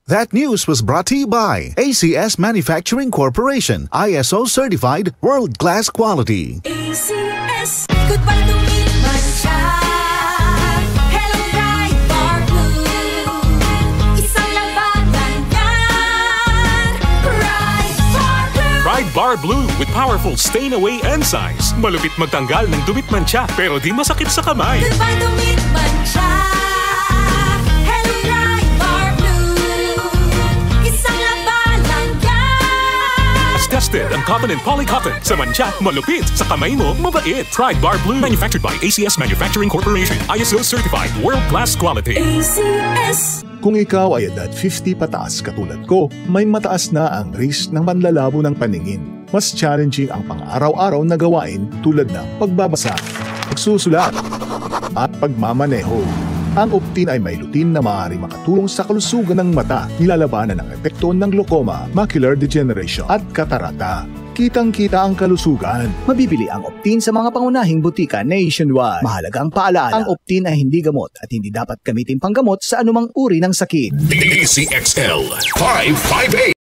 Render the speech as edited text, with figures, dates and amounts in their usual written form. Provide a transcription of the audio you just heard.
That news was brought to you by ACS Manufacturing Corporation, ISO certified world-class quality. ACS, goodbye to me, Mancha. Hello, Pride Bar Blue. Isang labanan yan. Pride Bar Blue. Pride Bar Blue with powerful stain-away enzymes. Malupit magtanggal ng dumit mancha, pero di masakit sa kamay. Goodbye to me, Mancha. Tested ang cotton and polycotton. Sa mancha, malupit. Sa kamay mo, mabait. Pride Bar Blue. Manufactured by ACS Manufacturing Corporation. ISO certified. World-class quality. ACS. Kung ikaw ay edad 50 pataas katulad ko, may mataas na ang risk ng panlalabo ng paningin. Mas challenging ang pang-araw-araw na gawain tulad ng pagbabasa, pagsusulat, at pagmamaneho. Ang Optin ay may lutin na maaari makatulong sa kalusugan ng mata, nilalabanan ang epekto ng glaucoma, macular degeneration at katarata. Kitang-kita ang kalusugan. Mabibili ang Optin sa mga pangunahing butika nationwide. Mahalagang paalala, ang Optin ay hindi gamot at hindi dapat gamitin panggamot sa anumang uri ng sakit. DCXL 558